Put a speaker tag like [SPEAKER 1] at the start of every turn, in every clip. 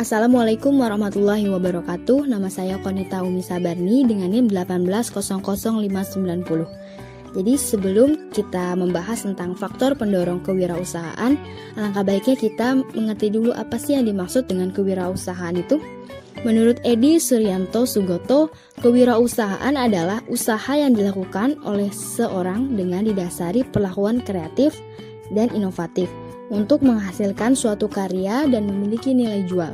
[SPEAKER 1] Assalamualaikum warahmatullahi wabarakatuh. Nama saya Konita Umi Sabarni dengan NIM 1800590. Jadi sebelum kita membahas tentang faktor pendorong kewirausahaan, alangkah baiknya kita mengerti dulu apa sih yang dimaksud dengan kewirausahaan itu. Menurut Edi Suryanto Sugoto, kewirausahaan adalah usaha yang dilakukan oleh seorang dengan didasari perlakuan kreatif dan inovatif untuk menghasilkan suatu karya dan memiliki nilai jual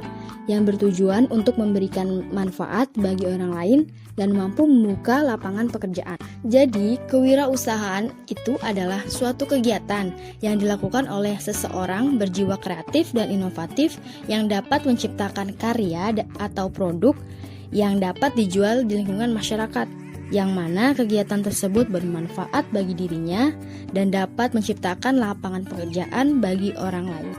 [SPEAKER 1] yang bertujuan untuk memberikan manfaat bagi orang lain dan mampu membuka lapangan pekerjaan. Jadi, kewirausahaan itu adalah suatu kegiatan yang dilakukan oleh seseorang berjiwa kreatif dan inovatif yang dapat menciptakan karya atau produk yang dapat dijual di lingkungan masyarakat, yang mana kegiatan tersebut bermanfaat bagi dirinya dan dapat menciptakan lapangan pekerjaan bagi orang lain.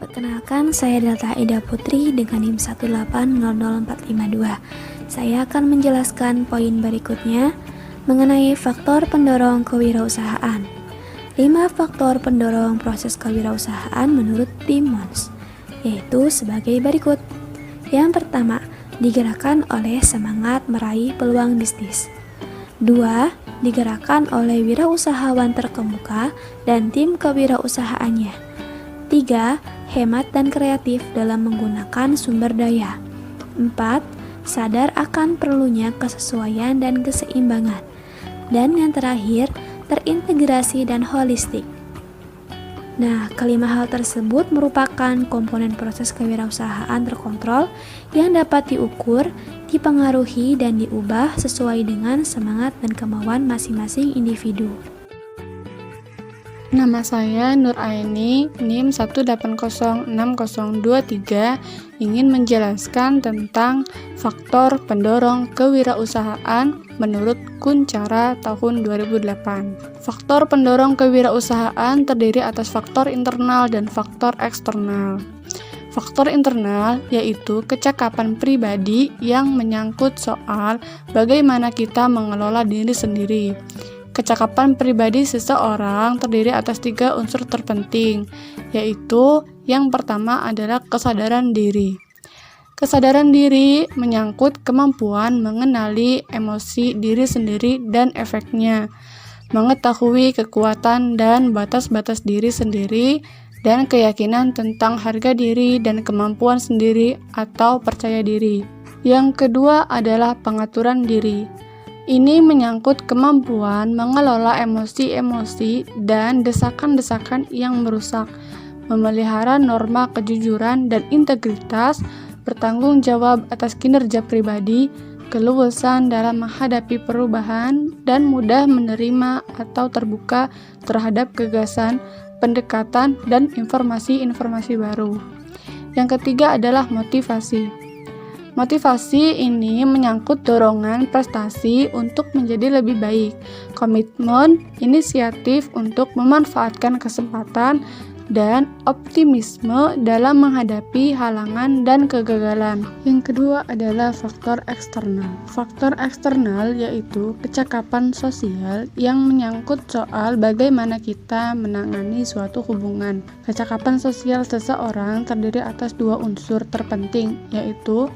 [SPEAKER 2] Perkenalkan, saya Delta Ida Putri dengan NIM 1800452. Saya akan menjelaskan poin berikutnya mengenai faktor pendorong kewirausahaan. 5 faktor pendorong proses kewirausahaan menurut Timmons, yaitu sebagai berikut. Yang pertama, digerakkan oleh semangat meraih peluang bisnis. 2. Digerakkan oleh wirausahawan terkemuka dan tim kewirausahaannya. 3. Hemat dan kreatif dalam menggunakan sumber daya. 4. Sadar akan perlunya kesesuaian dan keseimbangan. Dan yang terakhir, terintegrasi dan holistik. Nah, kelima hal tersebut merupakan komponen proses kewirausahaan terkontrol yang dapat diukur, dipengaruhi, dan diubah sesuai dengan semangat dan kemauan masing-masing individu.
[SPEAKER 3] Nama saya Nur Aini, NIM 1806023, ingin menjelaskan tentang faktor pendorong kewirausahaan menurut Kuncara tahun 2008. Faktor pendorong kewirausahaan terdiri atas faktor internal dan faktor eksternal. Faktor internal yaitu kecakapan pribadi yang menyangkut soal bagaimana kita mengelola diri sendiri. Kecakapan pribadi seseorang terdiri atas 3 unsur terpenting, yaitu yang pertama adalah kesadaran diri. Kesadaran diri menyangkut kemampuan mengenali emosi diri sendiri dan efeknya, mengetahui kekuatan dan batas-batas diri sendiri, dan keyakinan tentang harga diri dan kemampuan sendiri atau percaya diri. Yang kedua adalah pengaturan diri. Ini menyangkut kemampuan mengelola emosi-emosi dan desakan-desakan yang merusak, memelihara norma kejujuran dan integritas, bertanggung jawab atas kinerja pribadi, keluasan dalam menghadapi perubahan, dan mudah menerima atau terbuka terhadap gagasan, pendekatan, dan informasi-informasi baru. Yang ketiga adalah motivasi. Motivasi ini menyangkut dorongan prestasi untuk menjadi lebih baik, komitmen, inisiatif untuk memanfaatkan kesempatan, dan optimisme dalam menghadapi halangan dan kegagalan. Yang kedua adalah faktor eksternal. Faktor eksternal yaitu kecakapan sosial yang menyangkut soal bagaimana kita menangani suatu hubungan. Kecakapan sosial seseorang terdiri atas 2 unsur terpenting, yaitu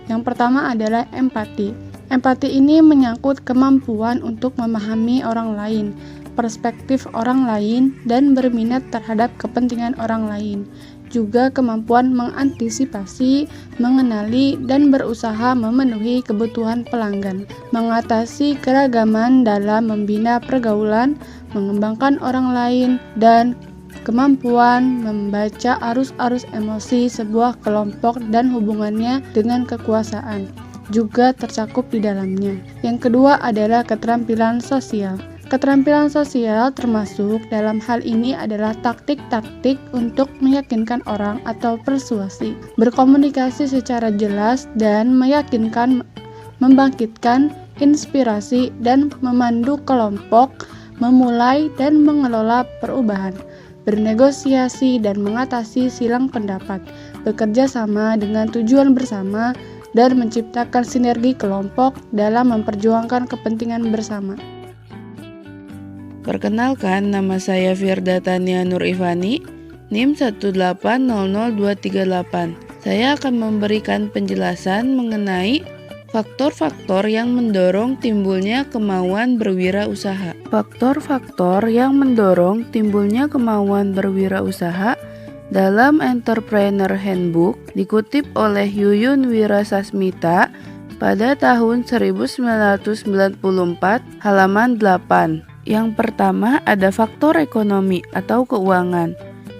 [SPEAKER 3] yang pertama adalah empati. Empati ini menyangkut kemampuan untuk memahami orang lain, perspektif orang lain, dan berminat terhadap kepentingan orang lain. Juga kemampuan mengantisipasi, mengenali, dan berusaha memenuhi kebutuhan pelanggan, mengatasi keragaman dalam membina pergaulan, mengembangkan orang lain, dan kemampuan membaca arus-arus emosi sebuah kelompok dan hubungannya dengan kekuasaan juga tercakup di dalamnya. Yang kedua adalah keterampilan sosial. Keterampilan sosial termasuk dalam hal ini adalah taktik-taktik untuk meyakinkan orang atau persuasi, berkomunikasi secara jelas dan meyakinkan, membangkitkan inspirasi dan memandu kelompok, memulai dan mengelola perubahan, bernegosiasi dan mengatasi silang pendapat, bekerja sama dengan tujuan bersama, dan menciptakan sinergi kelompok dalam memperjuangkan kepentingan bersama.
[SPEAKER 4] Perkenalkan, nama saya Firda Tania Nur Ivani NIM 1800238. Saya akan memberikan penjelasan mengenai faktor-faktor yang mendorong timbulnya kemauan berwirausaha. Faktor-faktor yang mendorong timbulnya kemauan berwirausaha dalam Entrepreneur Handbook dikutip oleh Yuyun Wirasasmita pada tahun 1994 halaman 8. Yang pertama ada faktor ekonomi atau keuangan,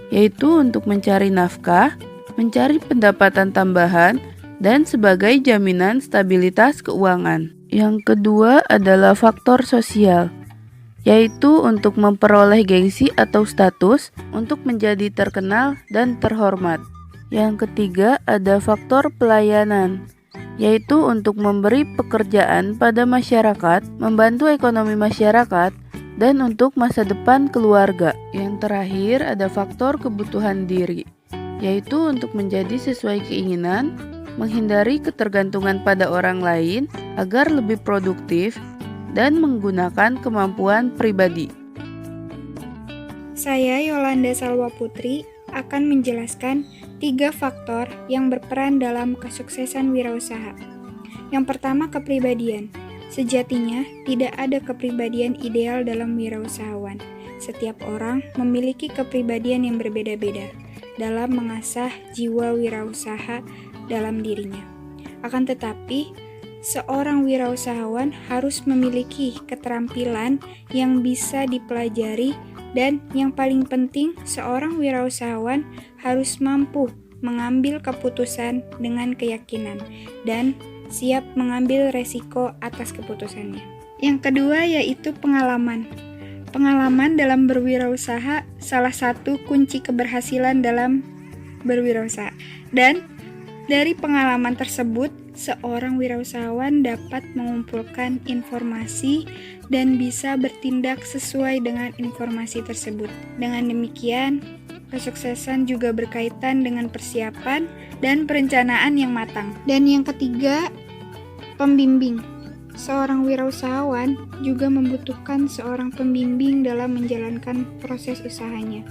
[SPEAKER 4] yaitu untuk mencari nafkah, mencari pendapatan tambahan, dan sebagai jaminan stabilitas keuangan. Yang kedua adalah faktor sosial, yaitu untuk memperoleh gengsi atau status untuk menjadi terkenal dan terhormat. Yang ketiga ada faktor pelayanan, yaitu untuk memberi pekerjaan pada masyarakat, membantu ekonomi masyarakat, dan untuk masa depan keluarga. Yang terakhir ada faktor kebutuhan diri, yaitu untuk menjadi sesuai keinginan, menghindari ketergantungan pada orang lain agar lebih produktif, dan menggunakan kemampuan pribadi.
[SPEAKER 5] Saya Yolanda Salwa Putri akan menjelaskan 3 faktor yang berperan dalam kesuksesan wirausaha. Yang pertama, kepribadian. Sejatinya, tidak ada kepribadian ideal dalam wirausahawan. Setiap orang memiliki kepribadian yang berbeda-beda dalam mengasah jiwa wirausaha dalam dirinya. Akan tetapi, seorang wirausahawan harus memiliki keterampilan yang bisa dipelajari, dan yang paling penting, seorang wirausahawan harus mampu mengambil keputusan dengan keyakinan dan siap mengambil resiko atas keputusannya. Yang kedua yaitu pengalaman. Pengalaman dalam berwirausaha salah satu kunci keberhasilan dalam berwirausaha. Dan dari pengalaman tersebut, seorang wirausahawan dapat mengumpulkan informasi dan bisa bertindak sesuai dengan informasi tersebut. Dengan demikian, kesuksesan juga berkaitan dengan persiapan dan perencanaan yang matang. Dan yang ketiga, pembimbing. Seorang wirausahawan juga membutuhkan seorang pembimbing dalam menjalankan proses usahanya,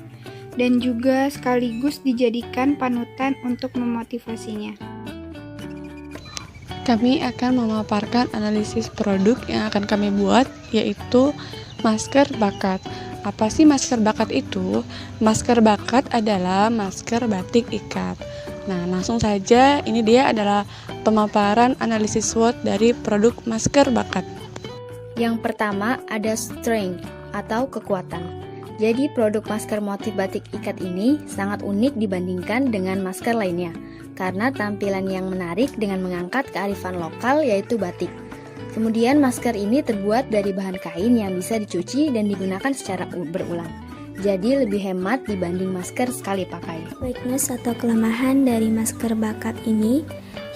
[SPEAKER 5] dan juga sekaligus dijadikan panutan untuk memotivasinya.
[SPEAKER 3] Kami akan memaparkan analisis produk yang akan kami buat, yaitu masker bakat. Apa sih masker bakat itu? Masker bakat adalah masker batik ikat. Nah, langsung saja, ini dia adalah pemaparan analisis SWOT dari produk masker bakat.
[SPEAKER 1] Yang pertama ada strength atau kekuatan. Jadi produk masker motif batik ikat ini sangat unik dibandingkan dengan masker lainnya, karena tampilan yang menarik dengan mengangkat kearifan lokal yaitu batik. Kemudian masker ini terbuat dari bahan kain yang bisa dicuci dan digunakan secara berulang. Jadi lebih hemat dibanding masker sekali pakai.
[SPEAKER 2] Weakness atau kelemahan dari masker bakat ini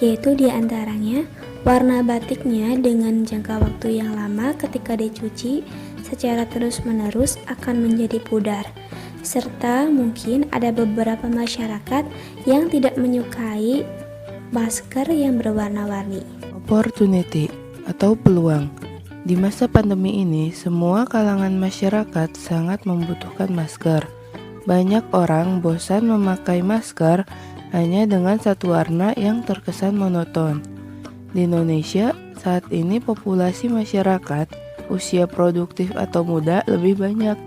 [SPEAKER 2] yaitu diantaranya warna batiknya dengan jangka waktu yang lama ketika dicuci secara terus-menerus akan menjadi pudar, serta mungkin ada beberapa masyarakat yang tidak menyukai masker yang berwarna-warni.
[SPEAKER 4] Opportunity atau peluang. Di masa pandemi ini, semua kalangan masyarakat sangat membutuhkan masker. Banyak orang bosan memakai masker hanya dengan satu warna yang terkesan monoton. Di Indonesia, saat ini populasi masyarakat usia produktif atau muda lebih banyak.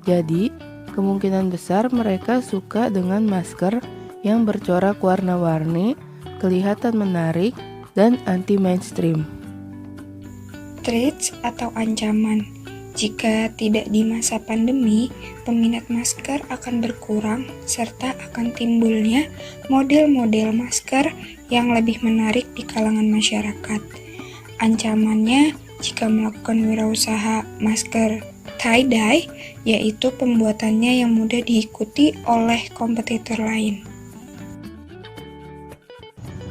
[SPEAKER 4] Jadi, kemungkinan besar mereka suka dengan masker yang bercorak warna-warni, kelihatan menarik, dan anti-mainstream.
[SPEAKER 5] Threats atau ancaman. Jika tidak di masa pandemi, peminat masker akan berkurang serta akan timbulnya model-model masker yang lebih menarik di kalangan masyarakat. Ancamannya jika melakukan wirausaha masker tie-dye, yaitu pembuatannya yang mudah diikuti oleh kompetitor lain.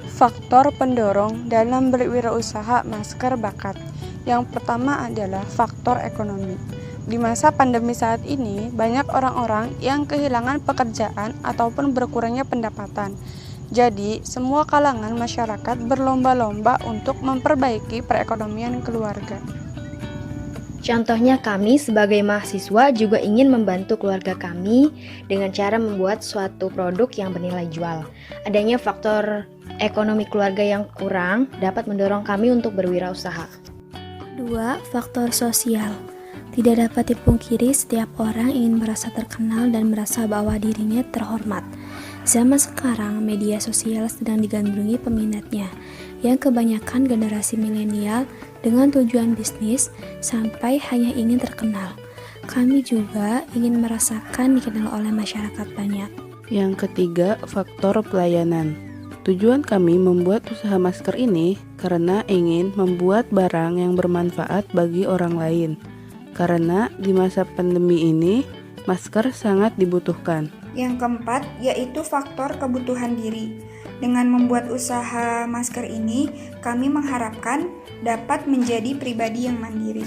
[SPEAKER 3] Faktor pendorong dalam berwirausaha masker bakat. Yang pertama adalah faktor ekonomi. Di masa pandemi saat ini, banyak orang-orang yang kehilangan pekerjaan ataupun berkurangnya pendapatan. Jadi, semua kalangan masyarakat berlomba-lomba untuk memperbaiki perekonomian keluarga.
[SPEAKER 1] Contohnya kami sebagai mahasiswa juga ingin membantu keluarga kami dengan cara membuat suatu produk yang bernilai jual. Adanya faktor ekonomi keluarga yang kurang dapat mendorong kami untuk berwirausaha.
[SPEAKER 2] 2. Faktor sosial. Tidak dapat dipungkiri setiap orang ingin merasa terkenal dan merasa bahwa dirinya terhormat. Zaman sekarang, media sosial sedang digandrungi peminatnya, yang kebanyakan generasi milenial dengan tujuan bisnis sampai hanya ingin terkenal. Kami juga ingin merasakan dikenal oleh masyarakat banyak.
[SPEAKER 4] Yang ketiga, faktor pelayanan. Tujuan kami membuat usaha masker ini karena ingin membuat barang yang bermanfaat bagi orang lain. Karena di masa pandemi ini, masker sangat dibutuhkan.
[SPEAKER 5] Yang keempat, yaitu faktor kebutuhan diri. Dengan membuat usaha masker ini, kami mengharapkan dapat menjadi pribadi yang mandiri.